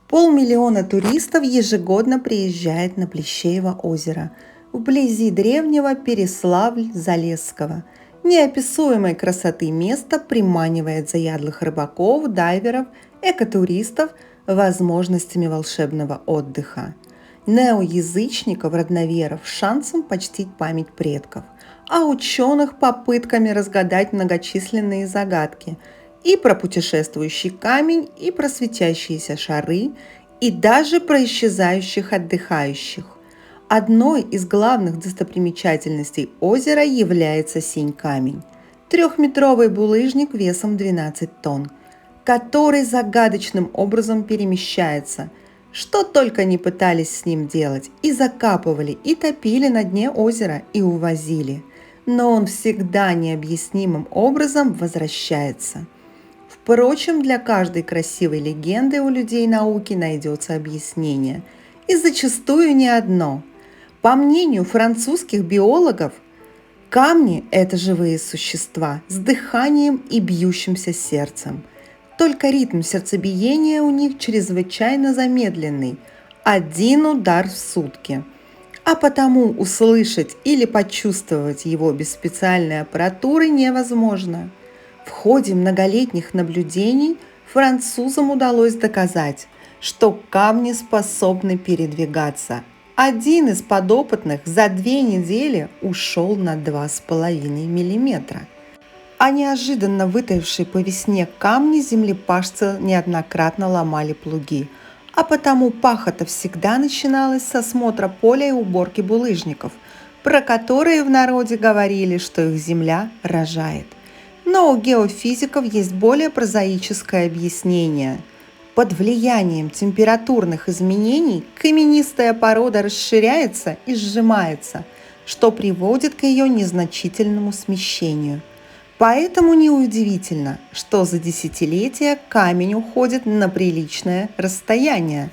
500 000 туристов ежегодно приезжает на Плещеево озеро, вблизи древнего Переславль-Залесского. Неописуемой красоты место приманивает заядлых рыбаков, дайверов, экотуристов возможностями волшебного отдыха. Неоязычников-родноверов шансом почтить память предков, а ученых попытками разгадать многочисленные загадки – и про путешествующий камень, и про светящиеся шары, и даже про исчезающих отдыхающих. Одной из главных достопримечательностей озера является синь-камень – трехметровый булыжник весом 12 тонн, который загадочным образом перемещается. Что только не пытались с ним делать, и закапывали, и топили на дне озера, и увозили. Но он всегда необъяснимым образом возвращается. Впрочем, для каждой красивой легенды у людей науки найдется объяснение, и зачастую не одно. По мнению французских биологов, камни – это живые существа с дыханием и бьющимся сердцем. Только ритм сердцебиения у них чрезвычайно замедленный – 1 удар в сутки. А потому услышать или почувствовать его без специальной аппаратуры невозможно. В ходе многолетних наблюдений французам удалось доказать, что камни способны передвигаться. Один из подопытных за 2 недели ушел на 2,5 мм. А неожиданно вытаившие по весне камни землепашцы неоднократно ломали плуги, а потому пахота всегда начиналась с осмотра поля и уборки булыжников, про которые в народе говорили, что их земля рожает. Но у геофизиков есть более прозаическое объяснение. Под влиянием температурных изменений каменистая порода расширяется и сжимается, что приводит к ее незначительному смещению. Поэтому неудивительно, что за десятилетия камень уходит на приличное расстояние.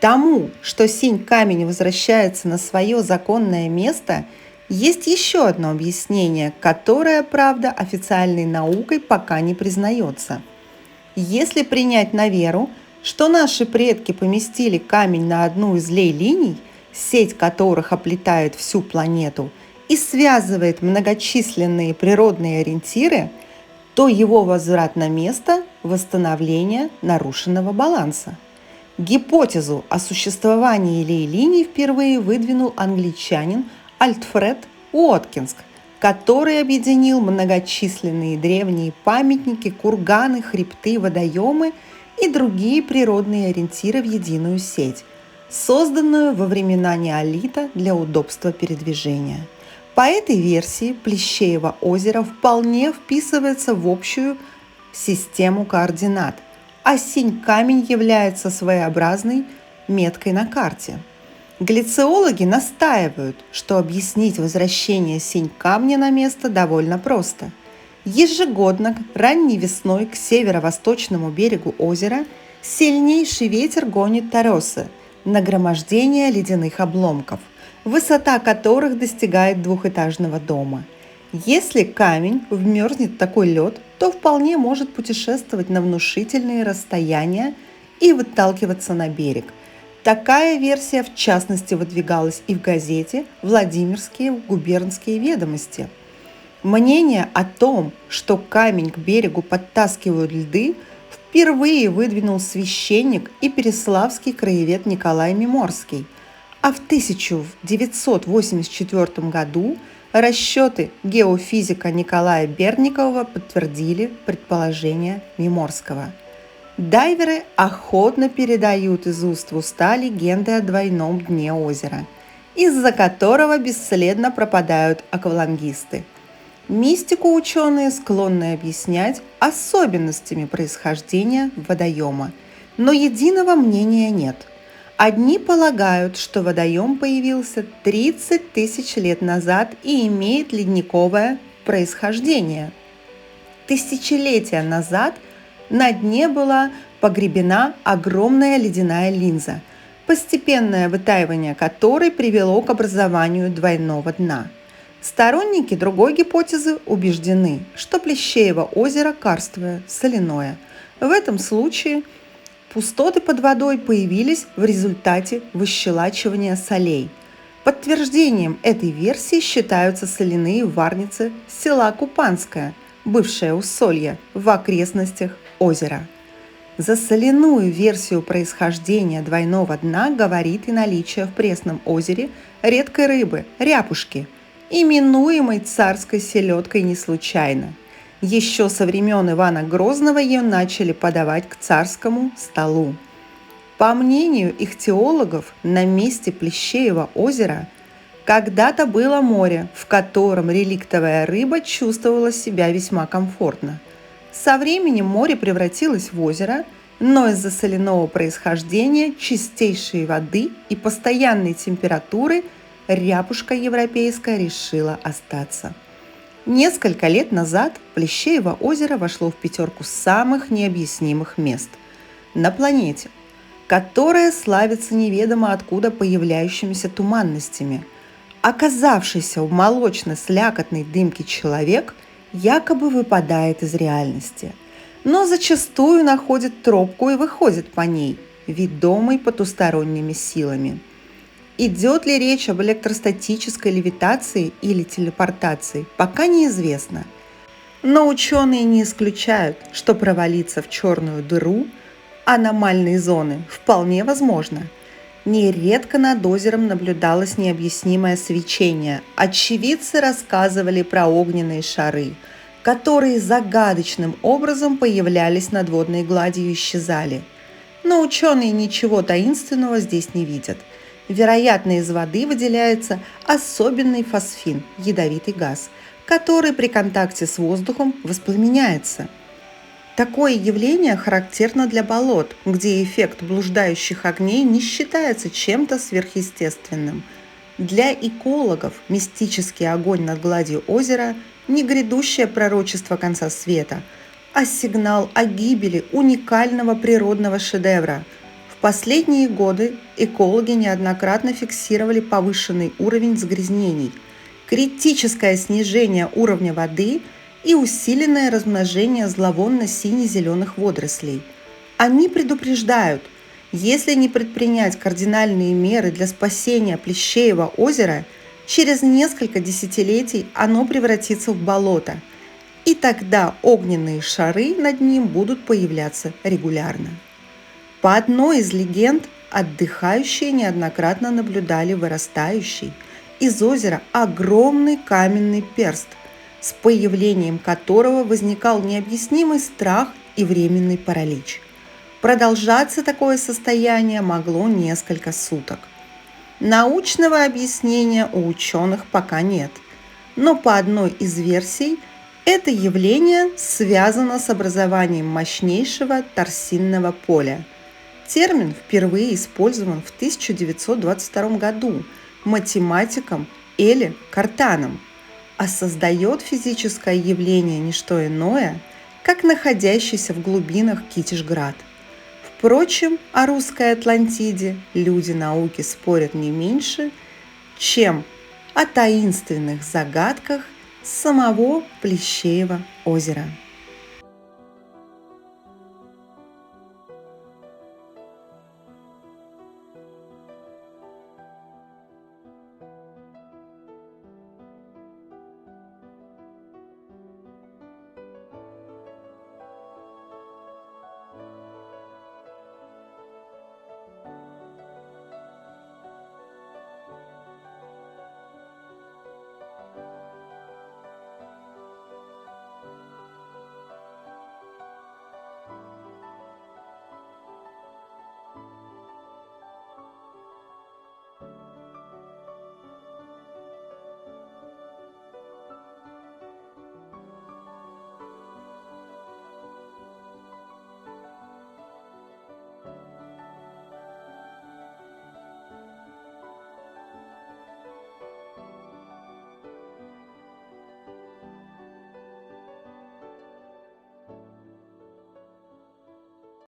Тому, что синь-камень возвращается на свое законное место – есть еще одно объяснение, которое, правда, официальной наукой пока не признается. Если принять на веру, что наши предки поместили камень на одну из лей-линий, сеть которых оплетает всю планету и связывает многочисленные природные ориентиры, то его возврат на место – восстановление нарушенного баланса. Гипотезу о существовании лей-линий впервые выдвинул англичанин Альфред Уоткинс, который объединил многочисленные древние памятники, курганы, хребты, водоемы и другие природные ориентиры в единую сеть, созданную во времена неолита для удобства передвижения. По этой версии Плещеево озеро вполне вписывается в общую систему координат, а синь-камень является своеобразной меткой на карте. Глициологи настаивают, что объяснить возвращение синь-камня на место довольно просто. Ежегодно ранней весной к северо-восточному берегу озера сильнейший ветер гонит торосы, нагромождение ледяных обломков, высота которых достигает двухэтажного дома. Если камень вмерзнет в такой лед, то вполне может путешествовать на внушительные расстояния и выталкиваться на берег. Такая версия, в частности, выдвигалась и в газете «Владимирские губернские ведомости». Мнение о том, что камень к берегу подтаскивают льды, впервые выдвинул священник и переславский краевед Николай Миморский, а в 1984 году расчеты геофизика Николая Берникова подтвердили предположение Миморского. Дайверы охотно передают из уст в уста легенды о двойном дне озера, из-за которого бесследно пропадают аквалангисты. Мистику ученые склонны объяснять особенностями происхождения водоема, но единого мнения нет. Одни полагают, что водоем появился 30 000 лет назад и имеет ледниковое происхождение. Тысячелетия назад на дне была погребена огромная ледяная линза, постепенное вытаивание которой привело к образованию двойного дна. Сторонники другой гипотезы убеждены, что Плещеево озеро карстовое, соляное. В этом случае Пустоты под водой появились в результате выщелачивания солей. Подтверждением этой версии считаются соляные варницы села Купанское, бывшее Усолье, в окрестностях озера. За соляную версию происхождения двойного дна говорит и наличие в пресном озере редкой рыбы – ряпушки, именуемой царской селедкой не случайно. Еще со времен Ивана Грозного ее начали подавать к царскому столу. По мнению ихтиологов, на месте Плещеева озера когда-то было море, в котором реликтовая рыба чувствовала себя весьма комфортно. Со временем море превратилось в озеро, но из-за соляного происхождения, чистейшей воды и постоянной температуры ряпушка европейская решила остаться. Несколько лет назад Плещеево озеро вошло в пятерку самых необъяснимых мест на планете, которая славится неведомо откуда появляющимися туманностями. Оказавшийся в молочно-слякотной дымке человек якобы выпадает из реальности, но зачастую находит тропку и выходит по ней, ведомый потусторонними силами. Идет ли речь об электростатической левитации или телепортации, пока неизвестно. Но ученые не исключают, что провалиться в черную дыру аномальной зоны вполне возможно. Нередко над озером наблюдалось необъяснимое свечение. Очевидцы рассказывали про огненные шары, которые загадочным образом появлялись над водной гладью и исчезали. Но ученые ничего таинственного здесь не видят. Вероятно, из воды выделяется особенный фосфин, ядовитый газ, который при контакте с воздухом воспламеняется. Такое явление характерно для болот, где эффект блуждающих огней не считается чем-то сверхъестественным. Для экологов мистический огонь над гладью озера не грядущее пророчество конца света, а сигнал о гибели уникального природного шедевра. В последние годы экологи неоднократно фиксировали повышенный уровень загрязнений, критическое снижение уровня воды и усиленное размножение зловонно-сине-зеленых водорослей. Они предупреждают, если не предпринять кардинальные меры для спасения Плещеева озера, через несколько десятилетий оно превратится в болото, и тогда огненные шары над ним будут появляться регулярно. По одной из легенд, отдыхающие неоднократно наблюдали вырастающий из озера огромный каменный перст, с появлением которого возникал необъяснимый страх и временный паралич. Продолжаться такое состояние могло несколько суток. Научного объяснения у ученых пока нет, но по одной из версий это явление связано с образованием мощнейшего торсинного поля. Термин впервые использован в 1922 году математиком Эли Картаном, а создает физическое явление не что иное, как находящийся в глубинах Китишград. Впрочем, о русской Атлантиде люди науки спорят не меньше, чем о таинственных загадках самого Плещеева озера.